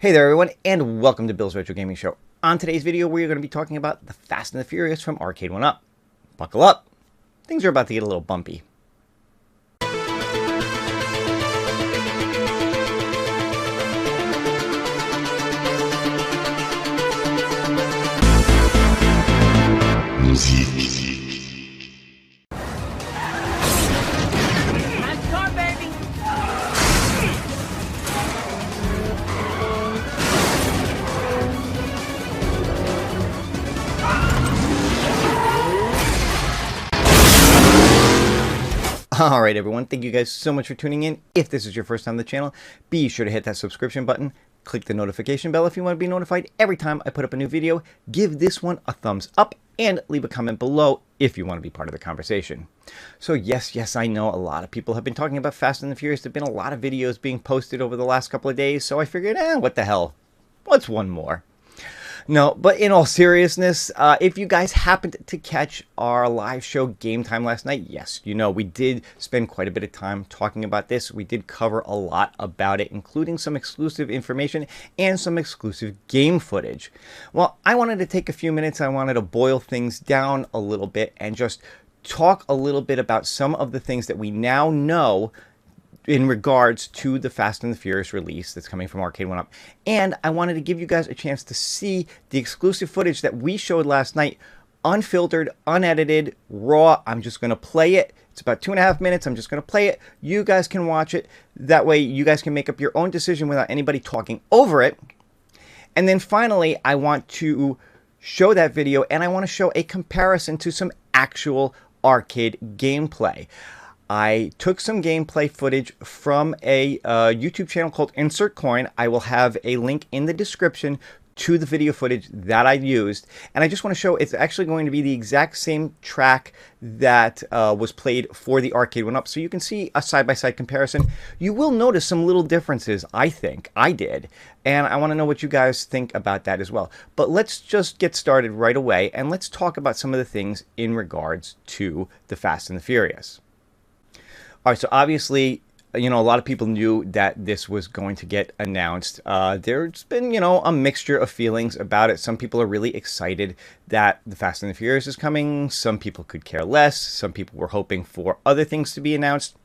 Hey there everyone, and welcome to Bill's Retro Gaming Show. On today's video, we're going to be talking about the Fast and the Furious from Arcade1up. Buckle up, things are about to get a little bumpy. Alright everyone, thank you guys so much for tuning in. If this is your first time on the channel, be sure to hit that subscription button, click the notification bell if you want to be notified every time I put up a new video, give this one a thumbs up, and leave a comment below if you want to be part of the conversation. So yes, I know a lot of people have been talking about Fast and the Furious. There have been a lot of videos being posted over the last couple of days, so I figured, what the hell, what's one more? No, but in all seriousness, if you guys happened to catch our live show Game Time last night, yes, you know, we did spend quite a bit of time talking about this. We did cover a lot about it, including some exclusive information and some exclusive game footage. Well, I wanted to take a few minutes. I wanted to boil things down a little bit and just talk a little bit about some of the things that we now know in regards to the Fast and the Furious release that's coming from Arcade1up. And I wanted to give you guys a chance to see the exclusive footage that we showed last night, unfiltered, unedited, raw. I'm just going to play it. It's about 2.5 minutes. I'm just going to play it. You guys can watch it. That way you guys can make up your own decision without anybody talking over it. And then finally, I want to show that video, and I want to show a comparison to some actual arcade gameplay. I took some gameplay footage from a YouTube channel called Insert Coin. I will have a link in the description to the video footage that I used. And I just want to show it's actually going to be the exact same track that was played for the Arcade1up. So you can see a side-by-side comparison. You will notice some little differences, I think. I did. And I want to know what you guys think about that as well. But let's just get started right away. And let's talk about some of the things in regards to the Fast and the Furious. All right, so obviously, you know, a lot of people knew that this was going to get announced. There's been, you know, a mixture of feelings about it. Some people are really excited that the Fast and the Furious is coming. Some people could care less. Some people were hoping for other things to be announced.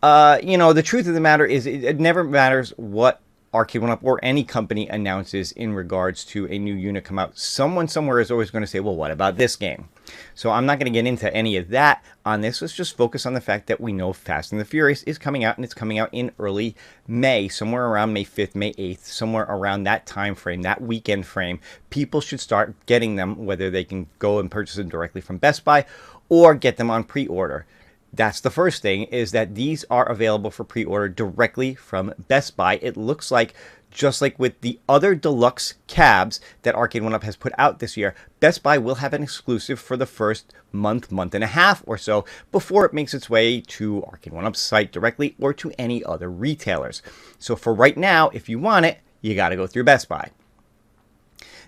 You know, the truth of the matter is it never matters what Arcade1up or any company announces in regards to a new unit come out. Someone somewhere is always going to say, well, what about this game? So I'm not going to get into any of that on this. Let's just focus on the fact that we know Fast and the Furious is coming out, and it's coming out in early May, somewhere around May 5th, May 8th, somewhere around that time frame, that weekend frame. People should start getting them, whether they can go and purchase them directly from Best Buy or get them on pre-order. That's the first thing, is that these are available for pre-order directly from Best Buy. It looks like, just like with the other deluxe cabs that Arcade1up has put out this year, Best Buy will have an exclusive for the first month and a half or so before it makes its way to Arcade1up's site directly or to any other retailers. So for right now, if you want it, you got to go through Best Buy.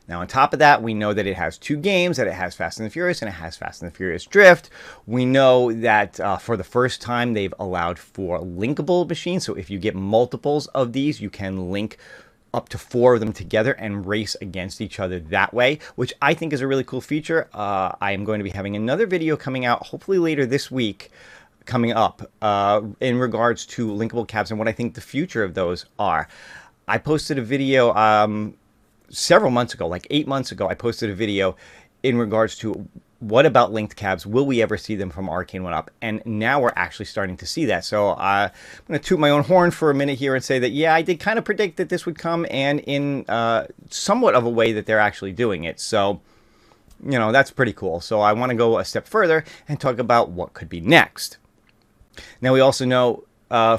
Now, on top of that, we know that it has two games, that it has Fast and the Furious and it has Fast and the Furious Drift. We know that for the first time, they've allowed for linkable machines. So if you get multiples of these, you can link up to 4 of them together and race against each other that way, which I think is a really cool feature. I am going to be having another video coming out, hopefully later this week, coming up in regards to linkable cabs and what I think the future of those are. I posted a video several months ago, like 8 months ago. I posted a video in regards to what about linked cabs? Will we ever see them from Arcade1up? And now we're actually starting to see that. So I'm going to toot my own horn for a minute here and say that, yeah, I did kind of predict that this would come, and in somewhat of a way that they're actually doing it. So, you know, that's pretty cool. So I want to go a step further and talk about what could be next. Now, we also know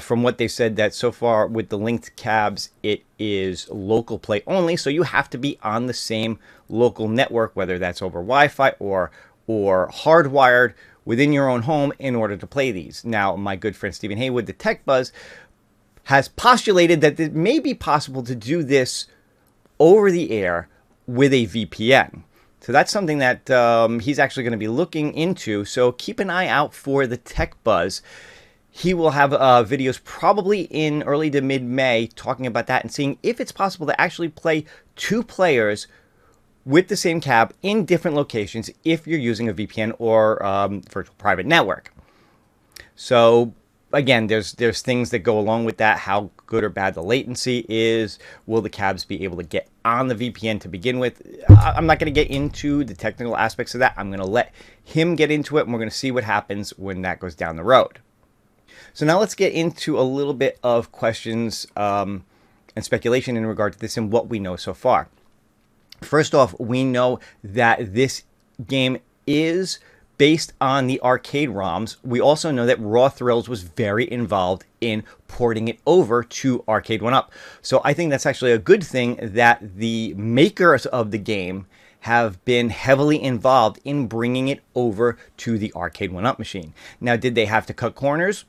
from what they said that so far with the linked cabs, it is local play only. So you have to be on the same local network, whether that's over Wi-Fi or hardwired within your own home in order to play these. Now, my good friend Stephen Haywood, the Tech Buzz, has postulated that it may be possible to do this over the air with a VPN. So that's something that he's actually going to be looking into. So keep an eye out for the Tech Buzz. He will have videos probably in early to mid-May talking about that and seeing if it's possible to actually play 2 players with the same cab in different locations if you're using a VPN or virtual private network. So again, there's things that go along with that. How good or bad the latency is. Will the cabs be able to get on the VPN to begin with? I'm not going to get into the technical aspects of that. I'm going to let him get into it, and we're going to see what happens when that goes down the road. So now let's get into a little bit of questions and speculation in regard to this and what we know so far. First off, we know that this game is based on the arcade ROMs. We also know that Raw Thrills was very involved in porting it over to Arcade1up. So I think that's actually a good thing that the makers of the game have been heavily involved in bringing it over to the Arcade1up machine. Now, did they have to cut corners?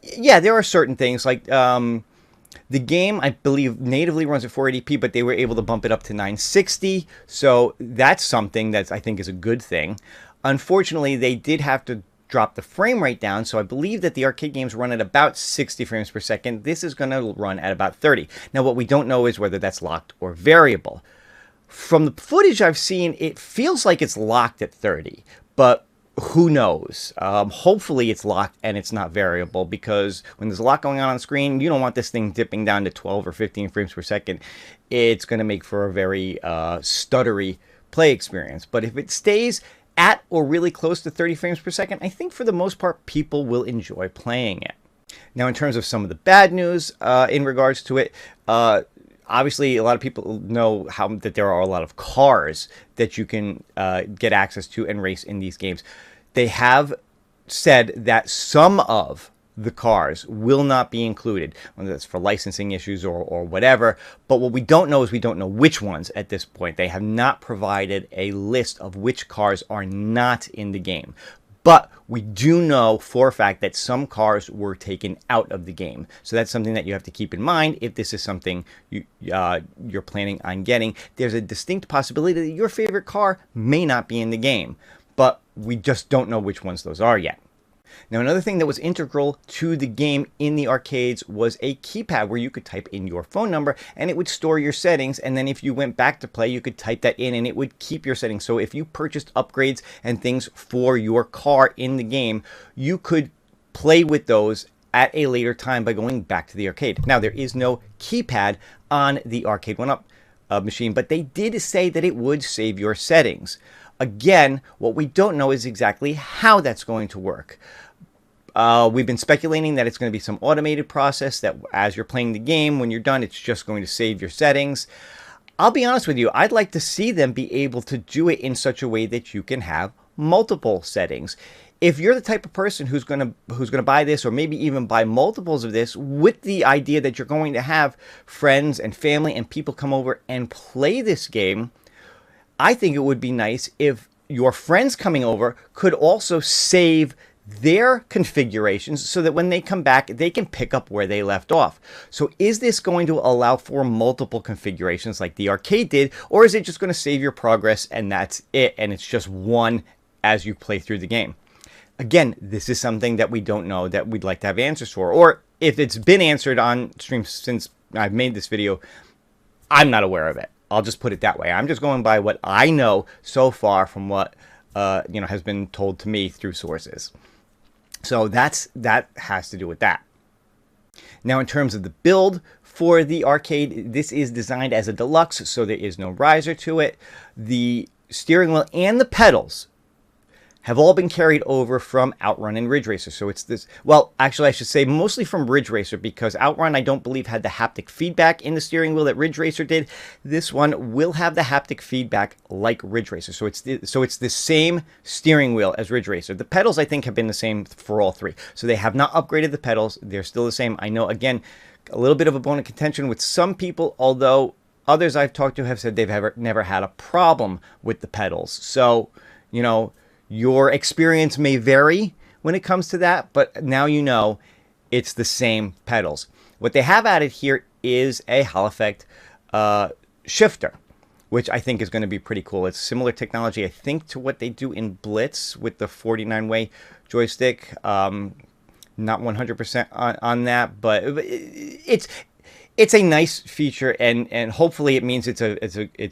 Yeah, there are certain things like the game, I believe, natively runs at 480p, but they were able to bump it up to 960. So that's something that I think is a good thing. Unfortunately, they did have to drop the frame rate down. So I believe that the arcade games run at about 60 frames per second. This is going to run at about 30. Now, what we don't know is whether that's locked or variable. From the footage I've seen, it feels like it's locked at 30, but who knows? Hopefully it's locked and it's not variable, because when there's a lot going on the screen, you don't want this thing dipping down to 12 or 15 frames per second. It's going to make for a very stuttery play experience. But if it stays at or really close to 30 frames per second, I think for the most part, people will enjoy playing it. Now, in terms of some of the bad news in regards to it, obviously, a lot of people know that there are a lot of cars that you can get access to and race in these games. They have said that some of the cars will not be included, whether that's for licensing issues or whatever. But what we don't know is we don't know which ones at this point. They have not provided a list of which cars are not in the game. But we do know for a fact that some cars were taken out of the game. So that's something that you have to keep in mind if this is something you're planning on getting. There's a distinct possibility that your favorite car may not be in the game, but we just don't know which ones those are yet. Now, another thing that was integral to the game in the arcades was a keypad where you could type in your phone number and it would store your settings. And then if you went back to play, you could type that in and it would keep your settings. So if you purchased upgrades and things for your car in the game, you could play with those at a later time by going back to the arcade. Now, there is no keypad on the Arcade1up machine, but they did say that it would save your settings. Again, what we don't know is exactly how that's going to work. We've been speculating that it's going to be some automated process that as you're playing the game, when you're done, it's just going to save your settings. I'll be honest with you, I'd like to see them be able to do it in such a way that you can have multiple settings. If you're the type of person who's going to buy this, or maybe even buy multiples of this, with the idea that you're going to have friends and family and people come over and play this game, I think it would be nice if your friends coming over could also save their configurations so that when they come back, they can pick up where they left off. So is this going to allow for multiple configurations like the arcade did, or is it just going to save your progress and that's it, and it's just one as you play through the game? Again, this is something that we don't know, that we'd like to have answers for, or if it's been answered on stream since I've made this video, I'm not aware of it. I'll just put it that way. I'm just going by what I know so far from what has been told to me through sources. So that has to do with that. Now, in terms of the build for the arcade, this is designed as a deluxe, so there is no riser to it. The steering wheel and the pedals have all been carried over from Outrun and Ridge Racer. So it's this, well, actually I should say mostly from Ridge Racer, because Outrun I don't believe had the haptic feedback in the steering wheel that Ridge Racer did. This one will have the haptic feedback like Ridge Racer. So it's the same steering wheel as Ridge Racer. The pedals I think have been the same for all three. So they have not upgraded the pedals. They're still the same. I know, again, a little bit of a bone of contention with some people, although others I've talked to have said they've never had a problem with the pedals. So, you know, your experience may vary when it comes to that, but now you know it's the same pedals. What they have added here is a Hall effect shifter, which I think is going to be pretty cool. It's similar technology, I think, to what they do in Blitz with the 49-way joystick. not 100% on that, but it's a nice feature, and hopefully it means it's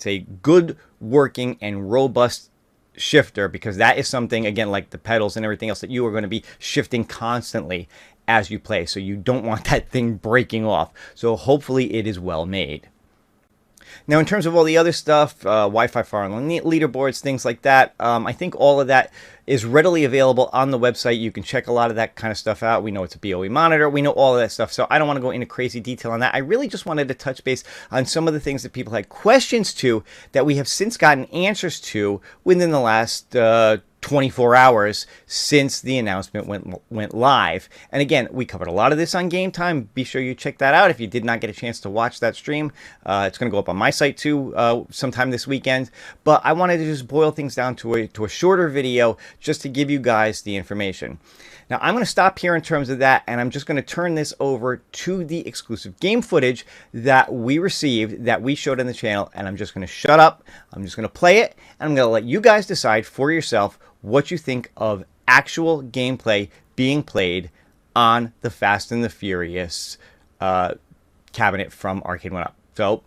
a good working and robust shifter, because that is something, again, like the pedals and everything else, that you are going to be shifting constantly as you play. So you don't want that thing breaking off. So hopefully it is well made. Now, in terms of all the other stuff, Wi-Fi firewall leaderboards, things like that, I think all of that is readily available on the website. You can check a lot of that kind of stuff out. We know it's a BOE monitor. We know all of that stuff, so I don't want to go into crazy detail on that. I really just wanted to touch base on some of the things that people had questions to that we have since gotten answers to within the last 24 hours since the announcement went live. And again, we covered a lot of this on Game Time. Be sure you check that out if you did not get a chance to watch that stream. It's going to go up on my site too sometime this weekend. But I wanted to just boil things down to a shorter video just to give you guys the information. Now, I'm going to stop here in terms of that, and I'm just going to turn this over to the exclusive game footage that we received, that we showed on the channel, and I'm just going to shut up. I'm just going to play it, and I'm going to let you guys decide for yourself what you think of actual gameplay being played on the Fast and the Furious cabinet from Arcade1up. So,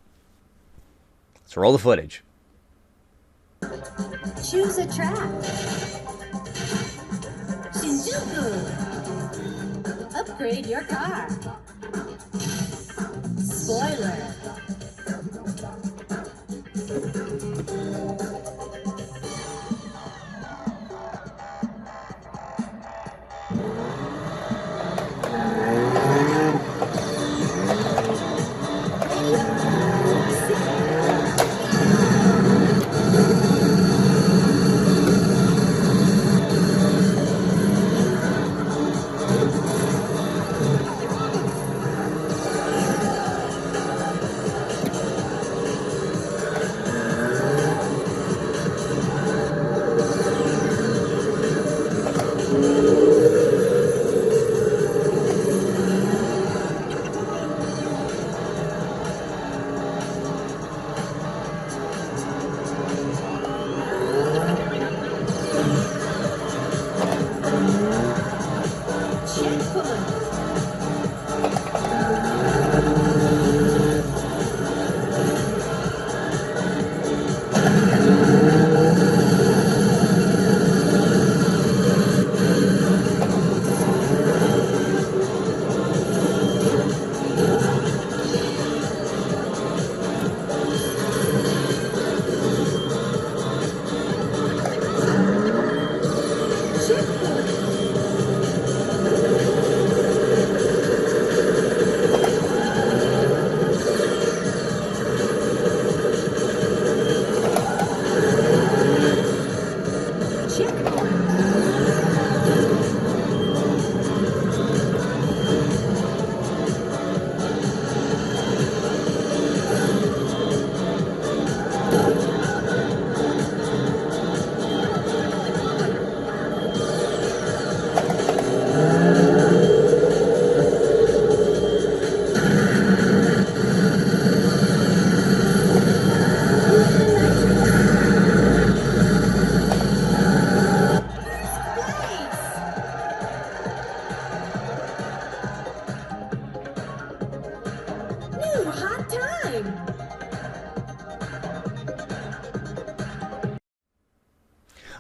let's roll the footage. Choose a track. Shinjuku. Upgrade your car. Spoiler.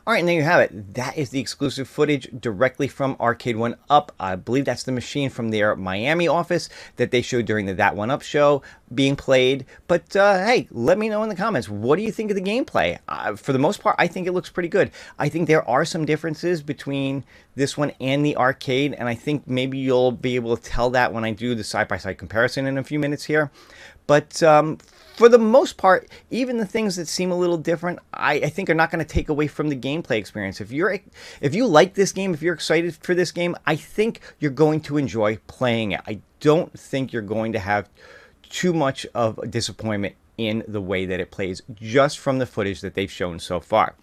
All right, and there you have it. That is the exclusive footage directly from Arcade1up. I believe that's the machine from their Miami office that they showed during the That One Up show being played. But hey, let me know in the comments. What do you think of the gameplay? For the most part, I think it looks pretty good. I think there are some differences between this one and the arcade, and I think maybe you'll be able to tell that when I do the side-by-side comparison in a few minutes here. But for the most part, even the things that seem a little different, I think are not going to take away from the gameplay experience. If you like this game, if you're excited for this game, I think you're going to enjoy playing it. I don't think you're going to have too much of a disappointment in the way that it plays, just from the footage that they've shown so far.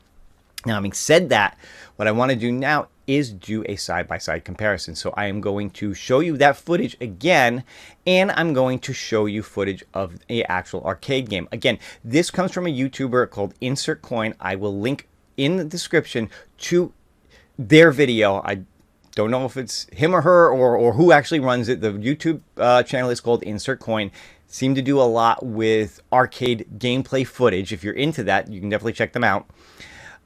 Now, having said that, what I want to do now is do a side-by-side comparison. So I am going to show you that footage again, and I'm going to show you footage of an actual arcade game. Again, this comes from a YouTuber called Insert Coin. I will link in the description to their video. I don't know if it's him or her or who actually runs it. The YouTube channel is called Insert Coin. Seem to do a lot with arcade gameplay footage. If you're into that, you can definitely check them out.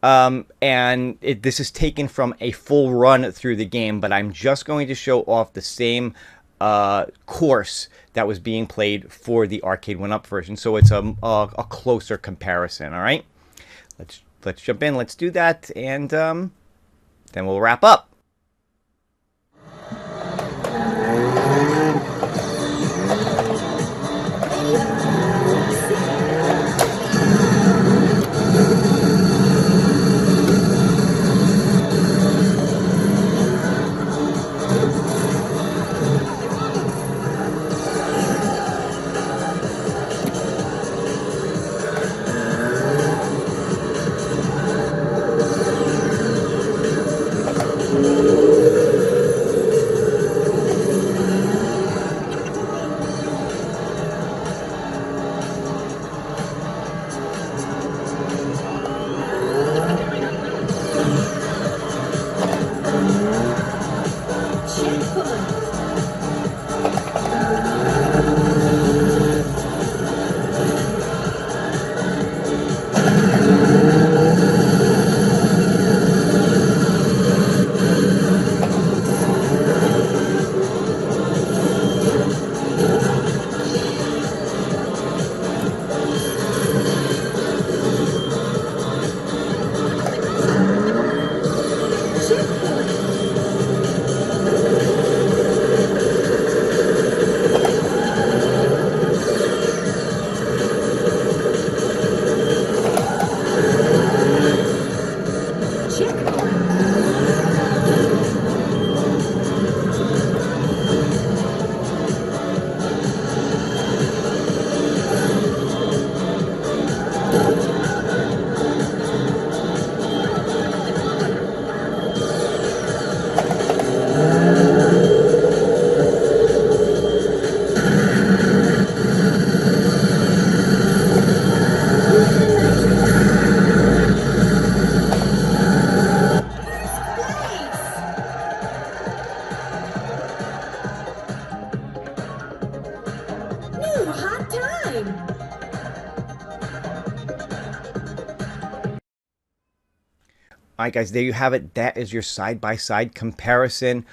And this is taken from a full run through the game, but I'm just going to show off the same course that was being played for the Arcade1up version, so it's a closer comparison. All right, let's jump in. Let's do that, and then we'll wrap up. All right, guys, there you have it. That is your side-by-side comparison.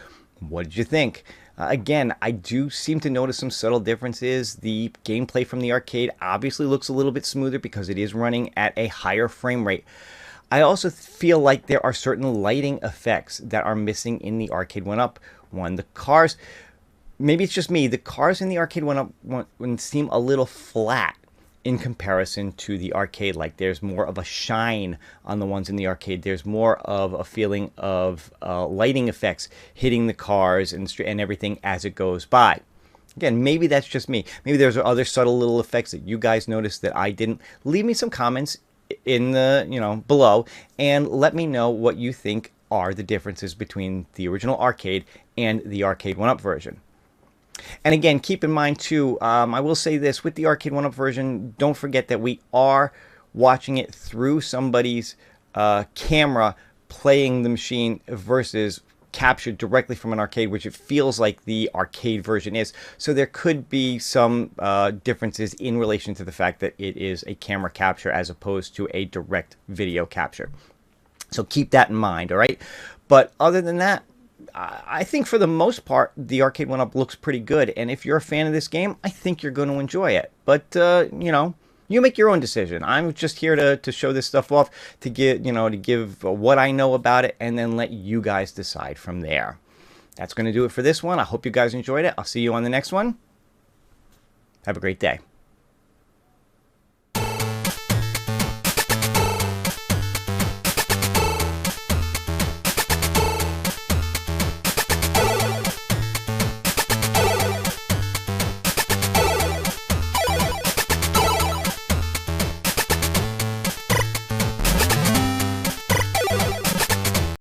What did you think? Again, I do seem to notice some subtle differences. The gameplay from the arcade obviously looks a little bit smoother because it is running at a higher frame rate. I also feel like there are certain lighting effects that are missing in the Arcade1up one. The cars, maybe it's just me, the cars in the Arcade1up one seem a little flat in comparison to the arcade. Like there's more of a shine on the ones in the arcade. There's more of a feeling of lighting effects hitting the cars and everything as it goes by. Again, maybe that's just me. Maybe there's other subtle little effects that you guys noticed that I didn't. Leave me some comments in the below and let me know what you think are the differences between the original arcade and the Arcade1up version. And again, keep in mind too, I will say this, with the Arcade1up version, don't forget that we are watching it through somebody's camera playing the machine versus captured directly from an arcade, which it feels like the arcade version is. So there could be some differences in relation to the fact that it is a camera capture as opposed to a direct video capture. So keep that in mind, all right? But other than that, I think for the most part, the Arcade1up looks pretty good. And if you're a fan of this game, I think you're going to enjoy it. But, you make your own decision. I'm just here to show this stuff off, to give what I know about it, and then let you guys decide from there. That's going to do it for this one. I hope you guys enjoyed it. I'll see you on the next one. Have a great day.